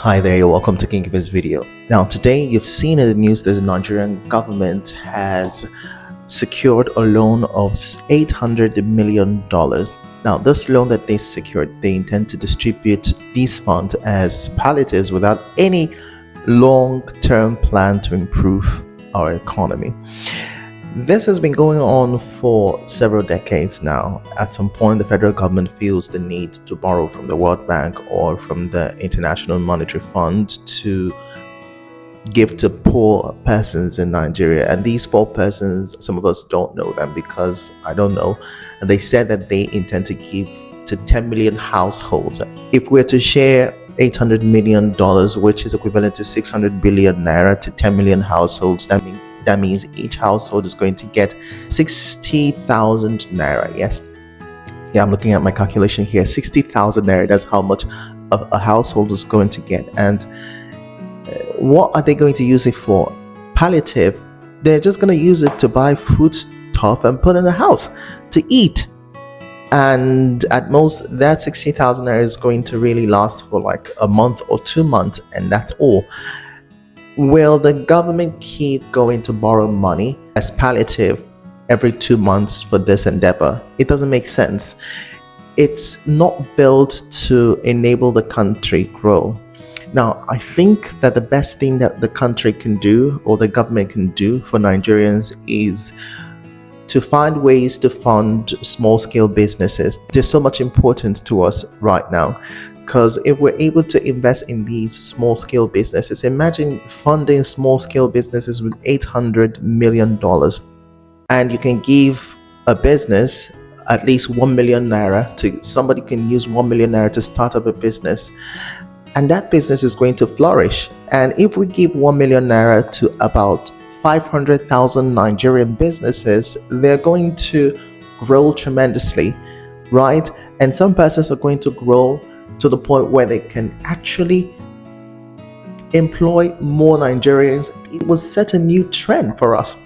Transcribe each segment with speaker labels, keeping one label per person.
Speaker 1: Hi there, you're welcome to King of this video. Now today you've seen in the news that the Nigerian government has secured a loan of $800 million. Now this loan that they secured, they intend to distribute these funds as palliatives without any long-term plan to improve our economy. This has been going on for several decades now. At some point, the federal government feels the need to borrow from the World Bank or from the International Monetary Fund to give to poor persons in Nigeria. And these poor persons, some of us don't know them because I don't know. And they said that they intend to give to 10 million households. If we're to share $800 million, which is equivalent to 600 billion naira to 10 million households, that means each household is going to get 60,000 naira. Yes. Yeah, I'm looking at my calculation here. 60,000 naira. That's how much a household is going to get. And what are they going to use it for? Palliative. They're just going to use it to buy food stuff and put in the house to eat. And at most, that 60,000 naira is going to really last for like a month or 2 months, and that's all. Will the government keep going to borrow money as palliative every 2 months for this endeavor? It doesn't make sense. It's not built to enable the country grow. Now, I think that the best thing that the country can do or the government can do for Nigerians is to find ways to fund small-scale businesses. They're so much important to us right now. Because if we're able to invest in these small-scale businesses, imagine funding small-scale businesses with $800 million. And you can give a business at least 1 million naira to somebody can use 1 million naira to start up a business. And that business is going to flourish. And if we give 1 million naira to about 500,000 Nigerian businesses, they're going to grow tremendously, right? And some persons are going to grow to the point where they can actually employ more Nigerians. It will set a new trend for us.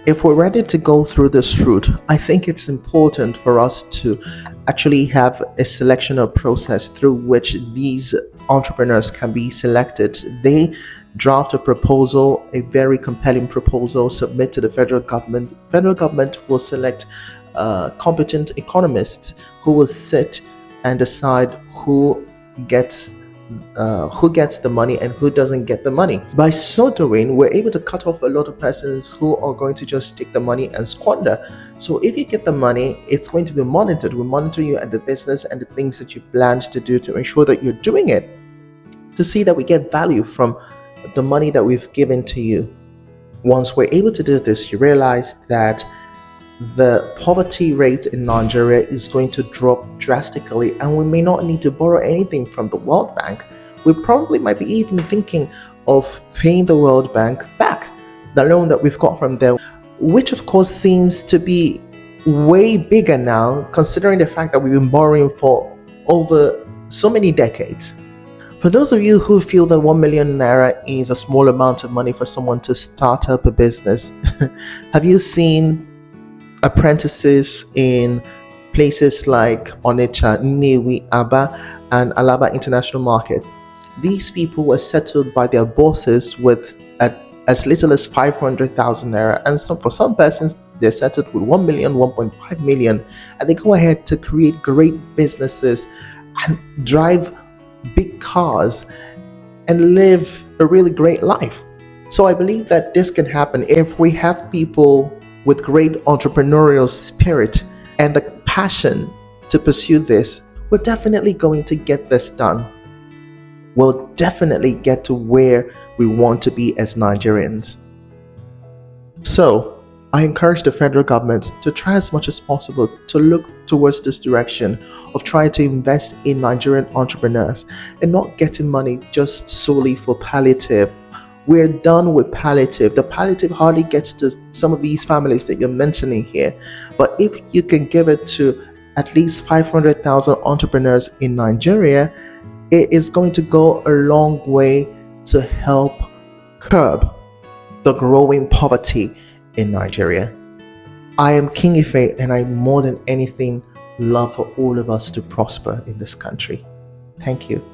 Speaker 1: If we're ready to go through this route, I think it's important for us to actually have a selection or process through which these entrepreneurs can be selected. They draft a proposal, a very compelling proposal, submit to the federal government. Federal government will select competent economists who will sit and decide who gets the money and who doesn't get the money. By so doing, we're able to cut off a lot of persons who are going to just take the money and squander. So if you get the money, it's going to be monitored. We monitor you and the business and the things that you planned to do to ensure that you're doing it, to see that we get value from the money that we've given to you. Once we're able to do this, you realize that the poverty rate in Nigeria is going to drop drastically, and we may not need to borrow anything from the World Bank. We probably might be even thinking of paying the World Bank back the loan that we've got from them, which of course seems to be way bigger now, considering the fact that we've been borrowing for over so many decades. For those of you who feel that 1 million naira is a small amount of money for someone to start up a business, have you seen apprentices in places like Onitsha, Nnewi, Aba, and Alaba International Market? These people were settled by their bosses with as little as 500,000 naira, and for some persons they're settled with 1 million, 1.5 million, and they go ahead to create great businesses and drive big cars and live a really great life. So I believe that this can happen if we have people with great entrepreneurial spirit and the passion to pursue this. We're definitely going to get this done. We'll definitely get to where we want to be as Nigerians. So I encourage the federal government to try as much as possible to look towards this direction of trying to invest in Nigerian entrepreneurs and not getting money just solely for palliative. We're done with palliative. The palliative hardly gets to some of these families that you're mentioning here. But if you can give it to at least 500,000 entrepreneurs in Nigeria, it is going to go a long way to help curb the growing poverty in Nigeria. I am King Ife, and I more than anything love for all of us to prosper in this country. Thank you.